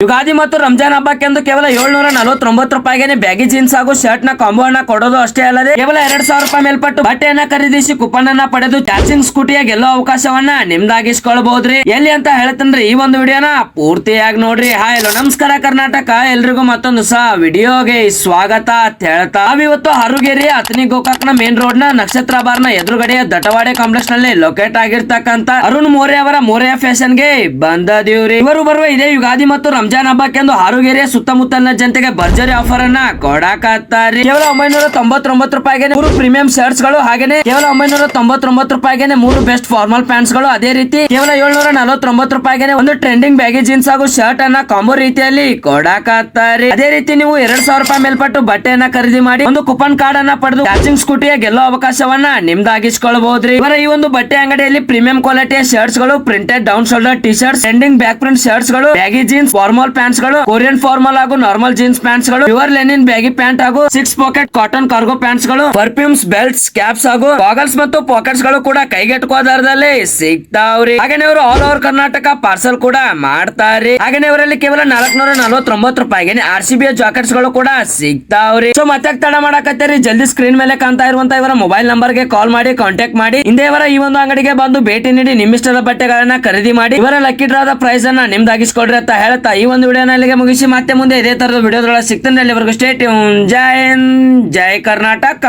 ಯುಗಾದಿ ಮತ್ತು ರಂಜಾನ್ ಹಬ್ಬಕ್ಕೆಂದು ಕೇವಲ 749 ರೂಪಾಯಿಗೆ ಬ್ಯಾಗಿ ಜೀನ್ಸ್ ಹಾಗೂ ಶರ್ಟ್ ನ ಕಾಂಬೋ ಅನ್ನ ಕೊಡೋದು ಅಷ್ಟೇ ಅಲ್ಲದೆ ಕೇವಲ 2000 ರೂಪಾಯಿ ಮೇಲ್ಪಟ್ಟು ಬಟ್ಟೆಯನ್ನ ಖರೀದಿಸಿ ಕೂಪನ್ ಅನ್ನ ಪಡೆದು ಚಾರ್ಜಿಂಗ್ ಸ್ಕೂಟಿಯ ಗೆಲ್ಲೋ ಅವಕಾಶವನ್ನ ನಿಮ್ದಾಗಿಸ್ಕೊಳ್ಬಹುದ್ರಿ. ಎಲ್ಲಿ ಅಂತ ಹೇಳ್ತೇನ್ರಿ, ಈ ಒಂದು ವಿಡಿಯೋನ ಪೂರ್ತಿಯಾಗಿ ನೋಡ್ರಿ. ಹಾಯ್ ಹಲೋ ನಮಸ್ಕಾರ ಕರ್ನಾಟಕ, ಎಲ್ರಿಗೂ ಮತ್ತೊಂದು ವಿಡಿಯೋಗೆ ಸ್ವಾಗತ ಅಂತ ಹೇಳ್ತಾ ನಾವಿವತ್ತು ಹಾರುಗೇರಿ ಅಥಣಿ ಗೋಕಾಕ್ನ ಮೇನ್ ರೋಡ್ ನ ನಕ್ಷತ್ರ ಬಾರ್ ನ ಎದುರುಗಡೆಯ ದಟವಾಡೆ ಕಾಂಪ್ಲೆಕ್ಸ್ ನಲ್ಲಿ ಲೊಕೇಟ್ ಆಗಿರ್ತಕ್ಕಂತ ಅರುಣ್ ಮೋರೆ ಅವರ ಮೋರೆ ಫ್ಯಾಷನ್ ಗೆ ಬಂದದೀವ್ರಿ. ಇವರು ಬರುವ ಇದೇ ಯುಗಾದಿ ಮತ್ತು ರಂಜಾನ್ ಹಬ್ಬಕ್ಕೆಂದು ಹಾರುಗೇರಿಯ ಸುತ್ತಮುತ್ತಲಿನ ಜನತೆಗೆ ಭರ್ಜರಿ ಆಫರ್ ಅನ್ನ ಕೊಡಾಕತ್ತಾರಿ. ಕೇವಲ 999 ರೂಪಾಯಿಗೆ 3 ಪ್ರೀಮಿಯಂ ಶರ್ಟ್ಸ್ ಗಳು, ಹಾಗೇನೆ ಕೇವಲ 999 ರೂಪಾಯಿಗೆ 3 ಬೆಸ್ಟ್ ಫಾರ್ಮಲ್ ಪ್ಯಾಂಟ್ಸ್ ಗಳು, ಅದೇ ರೀತಿ ಕೇವಲ 749 ರೂಪಾಯಿಗೆ ಒಂದು ಟ್ರೆಂಡಿಂಗ್ ಬ್ಯಾಗಿ ಜೀನ್ಸ್ ಹಾಗೂ ಶರ್ಟ್ ಅನ್ನ ಕಾಂಬೋ ರೀತಿಯಲ್ಲಿ ಕೊಡಾಕತ್ತಾರಿ. ಅದೇ ರೀತಿ ನೀವು 2000 ರೂಪಾಯಿ ಮೇಲ್ಪಟ್ಟು ಬಟ್ಟೆಯನ್ನ ಖರೀದಿ ಮಾಡಿ ಒಂದು ಕೂಪನ್ ಕಾರ್ಡ್ ಅನ್ನ ಪಡೆದು ಚಾರ್ಜಿಂಗ್ ಸ್ಕೂಟಿಯ ಗೆಲ್ಲೋ ಅವಕಾಶವನ್ನ ನಿಮ್ದಾಗಿಸ್ಕೊಳ್ಬಹುದ್ರಿ. ಇವರ ಈ ಒಂದು ಬಟ್ಟೆ ಅಂಗಡಿಯಲ್ಲಿ ಪ್ರೀಮಿಯಂ ಕ್ವಾಲಿಟಿಯ ಶರ್ಟ್ಸ್ ಗಳು, printed down shoulder T shirts, trending back print shirts ಗಳು, ಬ್ಯಾಗಿ ಜೀನ್ಸ್, ಫಾರ್ಮಲ್ ಪ್ಯಾಂಟ್ಸ್ ಗಳು, ಕೊರಿಯನ್ ಫಾರ್ಮಲ್ ಹಾಗೂ ನಾರ್ಮಲ್ ಜೀನ್ಸ್ ಪ್ಯಾಂಟ್ಸ್ ಗಳು, ಪ್ಯೂರ್ ಲೆನಿನ್ ಬ್ಯಾಗಿ ಪ್ಯಾಂಟ್ ಹಾಗೂ 6 ಪಾಕೆಟ್ ಕಾಟನ್ ಕಾರ್ಗೋ ಪ್ಯಾಂಟ್ಸ್ ಗಳು, ಪರ್ಫ್ಯೂಮ್ಸ್, ಬೆಲ್ಟ್ಸ್, ಕ್ಯಾಪ್ಸ್ ಹಾಗೂ goggles ಮತ್ತು pockets ಗಳು ಕೂಡ ಕೈಗೆಟುಕುವ ದರದಲ್ಲಿ ಸಿಗ್ತಾವ್ರಿ. ಹಾಗೇನೆ ಇವರು ಆಲ್ ಓವರ್ ಕರ್ನಾಟಕ ಪಾರ್ಸಲ್ ಕೂಡ ಮಾಡ್ತಾರ್ರಿ. ಹಾಗೇನೆ ಇವರಲ್ಲಿ ಕೇವಲ 449 ರೂಪಾಯಿಗೆ RCB ಜಾಕೆಟ್ಸ್ ಗಳು ಕೂಡ ಸಿಗ್ತಾವ್ರಿ. ಸೊ ಮತ್ತೆ ತಡ ಮಾಡಕತ್ತೀರಿ, ಜಲ್ದಿ ಸ್ಕ್ರೀನ್ ಮೇಲೆ ಕಾಣ್ತಾ ಇರುವಂತ ಇವರ ಮೊಬೈಲ್ ನಂಬರ್ ಗೆ ಕಾಲ್ ಮಾಡಿ ಕಾಂಟ್ಯಾಕ್ಟ್ ಮಾಡಿ ಹಿಂದೆ ಇವರ ಈ ಒಂದು ಅಂಗಡಿಗೆ ಬಂದು ಭೇಟಿ ನೀಡಿ ನಿಮ್ಮಿಷ್ಟದ ಬಟ್ಟೆಗಳನ್ನ ಖರೀದಿ ಮಾಡಿ ಇವರ ಲಕ್ಕಿ ಡ್ರಾದ ಪ್ರೈಸ್ ಅನ್ನ ನಿಮ್ದಾಗಿಸ್ಕೊಡ್ರಿ ಅಂತ ಹೇಳ್ತಾ ಈ ಒಂದು ವಿಡಿಯೋನ ಇಲ್ಲಿಗೆ ಮುಗಿಸಿ ಮತ್ತೆ ಮುಂದೆ ಇದೇ ತರದ ವಿಡಿಯೋದೊಳಗೆ ಸಿಗ್ತಾನೆ. ಅಲ್ಲಿವರೆಗೂ ಸ್ಟೇ ಟ್ಯೂನ್. ಜೈ ಹಿಂದ್, ಜೈ ಕರ್ನಾಟಕ.